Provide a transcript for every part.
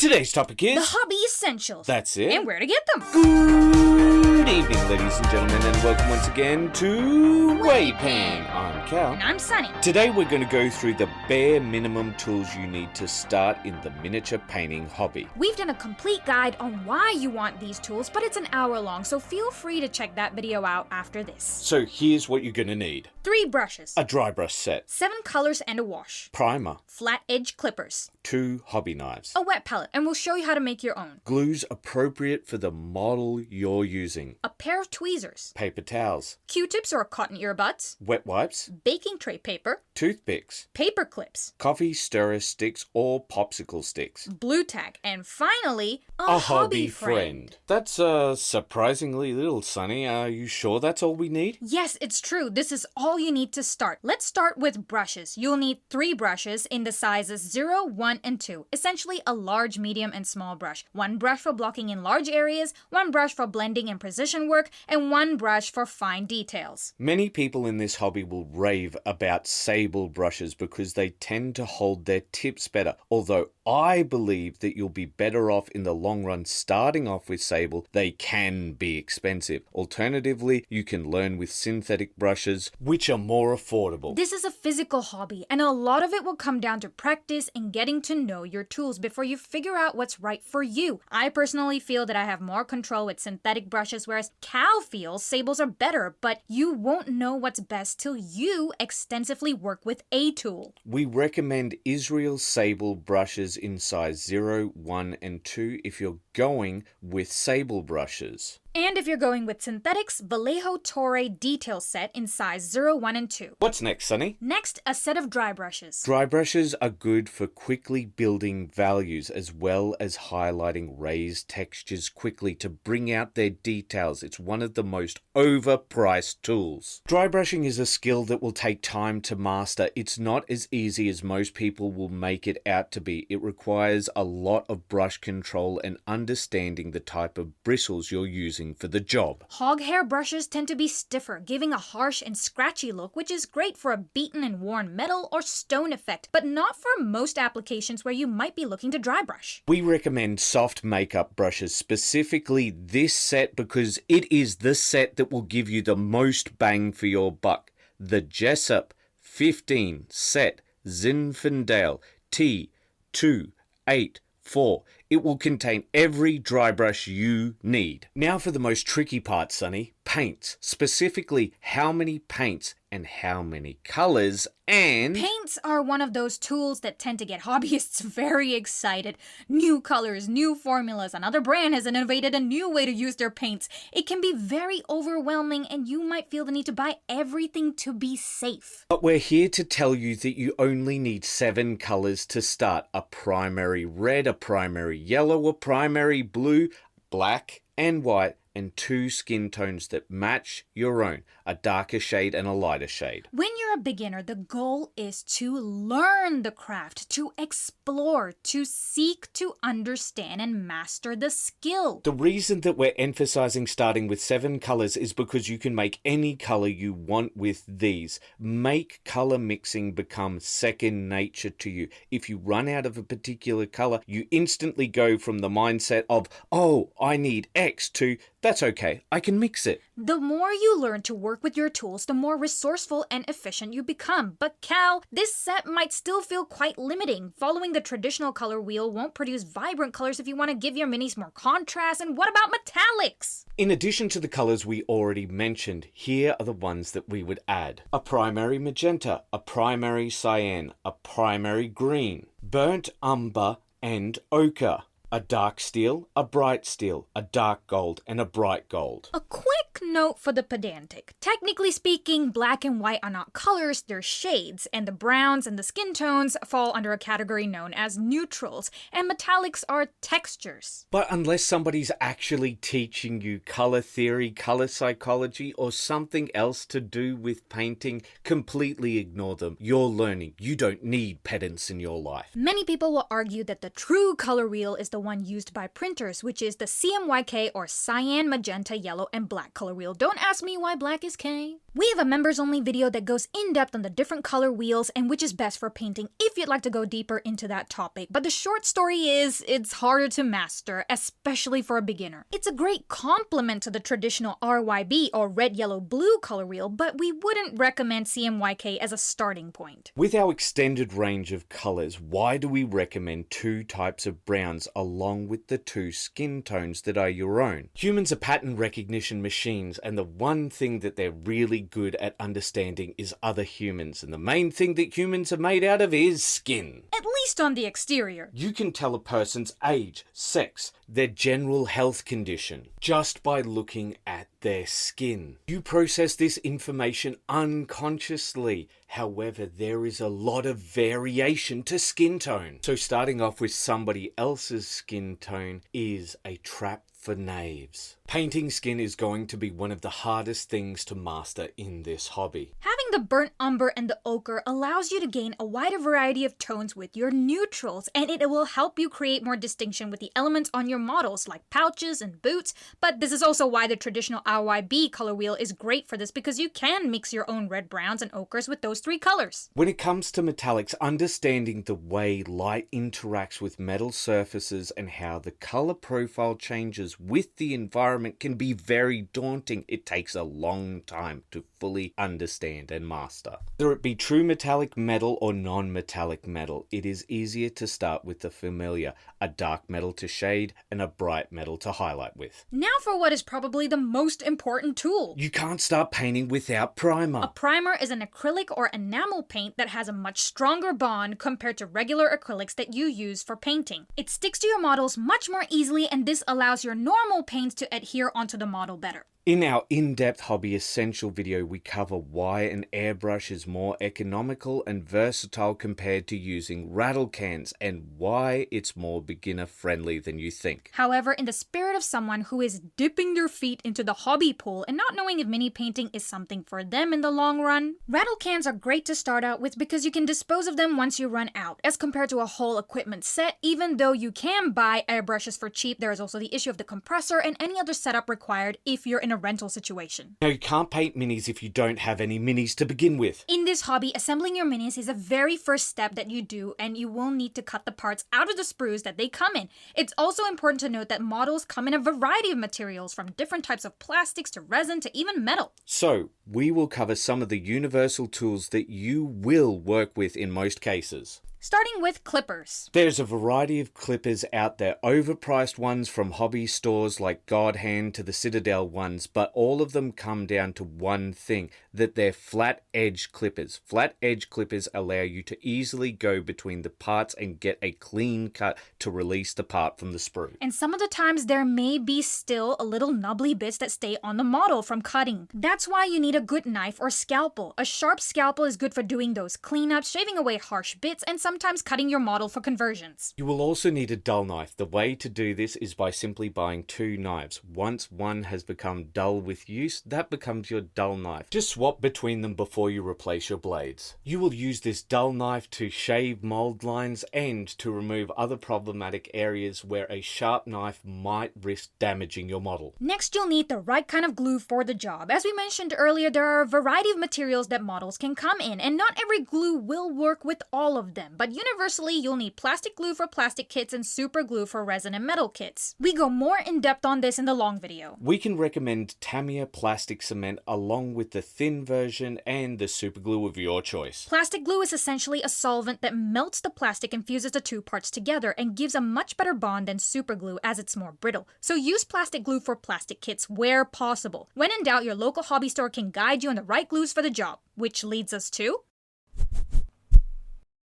Today's topic is... the hobby essentials. That's it. And where to get them. Good evening, ladies and gentlemen, and welcome once again to Waypan. I'm Cal. And I'm Sunny. Today we're going to go through the bare minimum tools you need to start in the miniature painting hobby. We've done a complete guide on why you want these tools, but it's an hour long, so feel free to check that video out after this. So here's what you're going to need. 3 brushes. A dry brush set. 7 colors and a wash. Primer. Flat edge clippers. 2 hobby knives. A wet palette, and we'll show you how to make your own. Glues appropriate for the model you're using. A pair of tweezers. Paper towels. Q-tips or cotton earbuds. Wet wipes. Baking tray paper. Toothpicks. Paper clips. Coffee stirrer sticks or popsicle sticks. Blue tack. And finally, a hobby friend. That's surprisingly little, Sunny. Are you sure that's all we need? Yes, it's true. This is all you need to start. Let's start with brushes. You'll need 3 brushes in the sizes 0, 1, and 2. Essentially a large, medium, and small brush. 1 brush for blocking in large areas, 1 brush for blending and precision work, and 1 brush for fine details. Many people in this hobby will rave about sable brushes because they tend to hold their tips better. Although I believe that you'll be better off in the long run starting off with sable. They can be expensive. Alternatively, you can learn with synthetic brushes, which are more affordable. This is a physical hobby, and a lot of it will come down to practice and getting to know your tools before you figure out what's right for you. I personally feel that I have more control with synthetic brushes, whereas Cal feels sables are better, but you won't know what's best till you extensively work with a tool. We recommend Israel sable brushes in size 0, 1, and 2 if you're going with sable brushes. And if you're going with synthetics, Vallejo Torre detail set in size 0, 1, and 2. What's next, Sunny? Next, a set of dry brushes. Dry brushes are good for quickly building values as well as highlighting raised textures quickly to bring out their details. It's one of the most overpriced tools. Dry brushing is a skill that will take time to master. It's not as easy as most people will make it out to be. It requires a lot of brush control and understanding the type of bristles you're using for the job. Hog hair brushes tend to be stiffer, giving a harsh and scratchy look, which is great for a beaten and worn metal or stone effect, but not for most applications where you might be looking to dry brush. We recommend soft makeup brushes, specifically this set because it is the set that will give you the most bang for your buck. The Jessup 15 set Zinfandel T284. It will contain every dry brush you need. Now for the most tricky part, Sunny. Paints. Specifically, how many paints and how many colors and... Paints are one of those tools that tend to get hobbyists very excited. New colors, new formulas, another brand has innovated a new way to use their paints. It can be very overwhelming and you might feel the need to buy everything to be safe. But we're here to tell you that you only need 7 colors to start. A primary red, a primary yellow, a primary blue, black and white, and 2 skin tones that match your own, a darker shade and a lighter shade. When you're a beginner, the goal is to learn the craft, to explore, to seek to understand and master the skill. The reason that we're emphasizing starting with 7 colors is because you can make any color you want with these. Make color mixing become second nature to you. If you run out of a particular color, you instantly go from the mindset of, oh, I need X to, that's okay, I can mix it. The more you learn to work with your tools, the more resourceful and efficient you become. But Cal, this set might still feel quite limiting. Following the traditional color wheel won't produce vibrant colors if you want to give your minis more contrast. And what about metallics? In addition to the colors we already mentioned, here are the ones that we would add. A primary magenta, a primary cyan, a primary green, burnt umber and ochre. A dark steel, a bright steel, a dark gold, and a bright gold. A quick note for the pedantic. Technically speaking, black and white are not colors, they're shades, and the browns and the skin tones fall under a category known as neutrals, and metallics are textures. But unless somebody's actually teaching you color theory, color psychology, or something else to do with painting, completely ignore them. You're learning. You don't need pedants in your life. Many people will argue that the true color wheel is the one used by printers, which is the CMYK or cyan, magenta, yellow, and black color color wheel. Don't ask me why black is K. We have a members only video that goes in depth on the different color wheels and which is best for painting if you'd like to go deeper into that topic. But the short story is, it's harder to master, especially for a beginner. It's a great complement to the traditional RYB or red, yellow, blue color wheel, but we wouldn't recommend CMYK as a starting point. With our extended range of colors, why do we recommend two types of browns along with the two skin tones that are your own? Humans are pattern recognition machines, and the one thing that they're really good at understanding is other humans, and the main thing that humans are made out of is skin. At least on the exterior. You can tell a person's age, sex, their general health condition just by looking at their skin. You process this information unconsciously. However, there is a lot of variation to skin tone. So starting off with somebody else's skin tone is a trap for knaves. Painting skin is going to be one of the hardest things to master in this hobby. Having the burnt umber and the ochre allows you to gain a wider variety of tones with your neutrals, and it will help you create more distinction with the elements on your models like pouches and boots. But this is also why the traditional RYB color wheel is great for this, because you can mix your own red, browns, and ochres with those three colors. When it comes to metallics, understanding the way light interacts with metal surfaces and how the color profile changes with the environment can be very daunting. It takes a long time to fully understand and master. Whether it be true metallic metal or non-metallic metal, it is easier to start with the familiar, a dark metal to shade and a bright metal to highlight with. Now for what is probably the most important tool. You can't start painting without primer. A primer is an acrylic or enamel paint that has a much stronger bond compared to regular acrylics that you use for painting. It sticks to your models much more easily, and this allows your normal paints to adhere onto the model better. In our in-depth hobby essential video, we cover why an airbrush is more economical and versatile compared to using rattle cans, and why it's more beginner friendly than you think. However, in the spirit of someone who is dipping their feet into the hobby pool and not knowing if mini painting is something for them in the long run, rattle cans are great to start out with because you can dispose of them once you run out, as compared to a whole equipment set. Even though you can buy airbrushes for cheap, there is also the issue of the compressor and any other setup required if you're in a rental situation. Now, you can't paint minis if you don't have any minis to begin with. In this hobby, assembling your minis is the very first step that you do, and you will need to cut the parts out of the sprues that they come in. It's also important to note that models come in a variety of materials, from different types of plastics to resin to even metal. So, we will cover some of the universal tools that you will work with in most cases. Starting with clippers. There's a variety of clippers out there, overpriced ones from hobby stores like God Hand to the Citadel ones, but all of them come down to one thing, that they're flat edge clippers. Flat edge clippers allow you to easily go between the parts and get a clean cut to release the part from the sprue. And some of the times there may be still a little nubbly bits that stay on the model from cutting. That's why you need a good knife or scalpel. A sharp scalpel is good for doing those cleanups, shaving away harsh bits, and sometimes cutting your model for conversions. You will also need a dull knife. The way to do this is by simply buying two knives. Once one has become dull with use, that becomes your dull knife. Just swap between them before you replace your blades. You will use this dull knife to shave mold lines and to remove other problematic areas where a sharp knife might risk damaging your model. Next, you'll need the right kind of glue for the job. As we mentioned earlier, there are a variety of materials that models can come in, and not every glue will work with all of them, but universally, you'll need plastic glue for plastic kits and super glue for resin and metal kits. We go more in depth on this in the long video. We can recommend Tamiya plastic cement along with the thin version and the super glue of your choice. Plastic glue is essentially a solvent that melts the plastic and fuses the two parts together and gives a much better bond than super glue as it's more brittle. So use plastic glue for plastic kits where possible. When in doubt, your local hobby store can guide you on the right glues for the job, which leads us to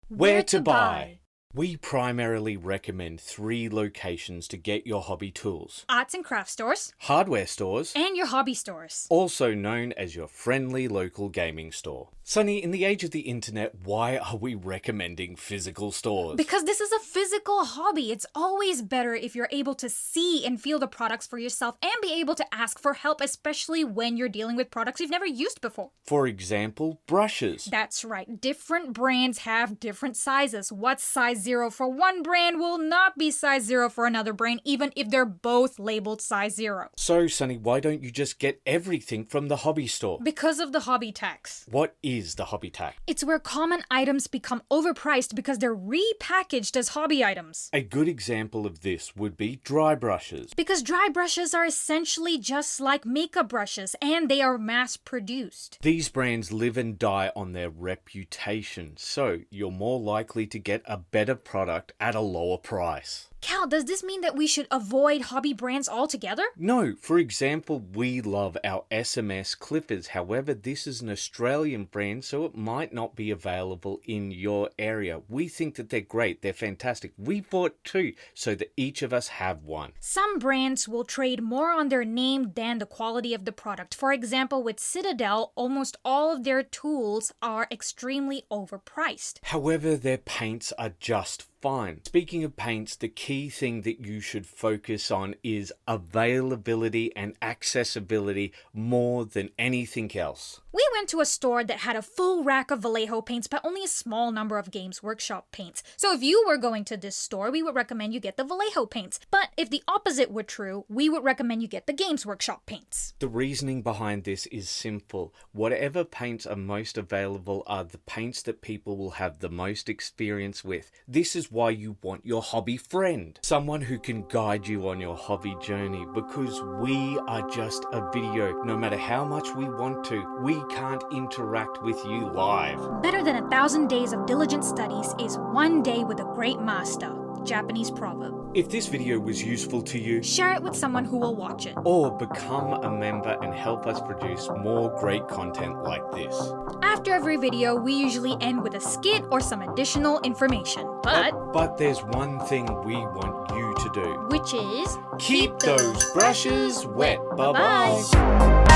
where to buy. We primarily recommend 3 locations to get your hobby tools: arts and craft stores, hardware stores, and your hobby stores. also known as your friendly local gaming store. Sunny, in the age of the internet, why are we recommending physical stores? Because this is a physical hobby. It's always better if you're able to see and feel the products for yourself and be able to ask for help, especially when you're dealing with products you've never used before. For example, brushes. That's right. Different brands have different sizes. What's size 0 for one brand will not be size 0 for another brand, even if they're both labeled size 0. So, Sunny, why don't you just get everything from the hobby store? Because of the hobby tax. What is the hobby tax? It's where common items become overpriced because they're repackaged as hobby items. A good example of this would be Drybrushes. Because dry brushes are essentially just like makeup brushes, and they are mass-produced. These brands live and die on their reputation, so you're more likely to get a better product at a lower price. Cal, does this mean that we should avoid hobby brands altogether? No, for example, we love our SMS clippers. However, this is an Australian brand, so it might not be available in your area. We think that they're great, they're fantastic. We bought two, so that each of us have one. Some brands will trade more on their name than the quality of the product. For example, with Citadel, almost all of their tools are extremely overpriced. However, their paints are just fine. Speaking of paints, the key thing that you should focus on is availability and accessibility more than anything else. We went to a store that had a full rack of Vallejo paints, but only a small number of Games Workshop paints. So if you were going to this store, we would recommend you get the Vallejo paints. But if the opposite were true, we would recommend you get the Games Workshop paints. The reasoning behind this is simple. Whatever paints are most available are the paints that people will have the most experience with. This is why you want your hobby friend. Someone who can guide you on your hobby journey, because we are just a video. No matter how much we want to, we can't interact with you live. Better than 1,000 days of diligent studies is one day with a great master. Japanese proverb. If this video was useful to you, Share it with someone who will watch it. or become a member and help us produce more great content like this. After every video, we usually end with a skit or some additional information. But there's one thing we want you to do. Which is... Keep those brushes wet. Bye-bye. Bye-bye.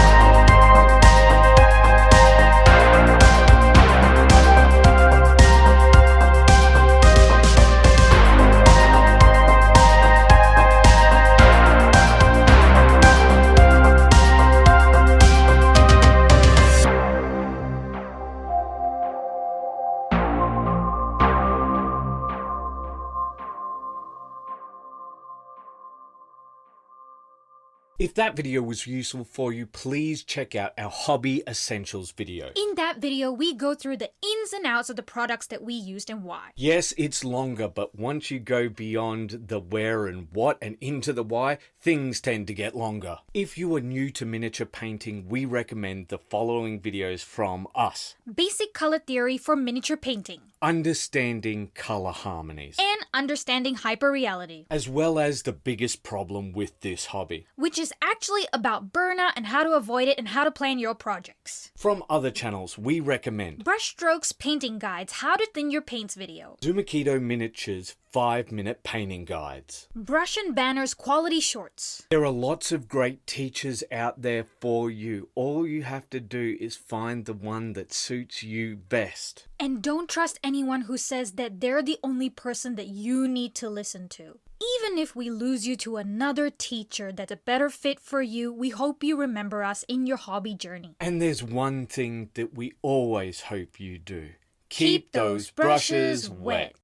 If that video was useful for you, please check out our Hobby Essentials video. In that video, we go through the ins and outs of the products that we used and why. Yes, it's longer, but once you go beyond the where and what and into the why, things tend to get longer. If you are new to miniature painting, we recommend the following videos from us. Basic color theory for miniature painting. Understanding color harmonies. And understanding hyperreality. As well as the biggest problem with this hobby. Which is actually about burnout and how to avoid it and how to plan your projects. From other channels, we recommend Brushstrokes Painting Guides, How to Thin Your Paints video. Zumakito Miniatures 5-minute painting guides. Brush and Banners Quality Shorts. There are lots of great teachers out there for you. All you have to do is find the one that suits you best. And don't trust anyone who says that they're the only person that you need to listen to. Even if we lose you to another teacher that's a better fit for you, we hope you remember us in your hobby journey. And there's one thing that we always hope you do. Keep those brushes wet.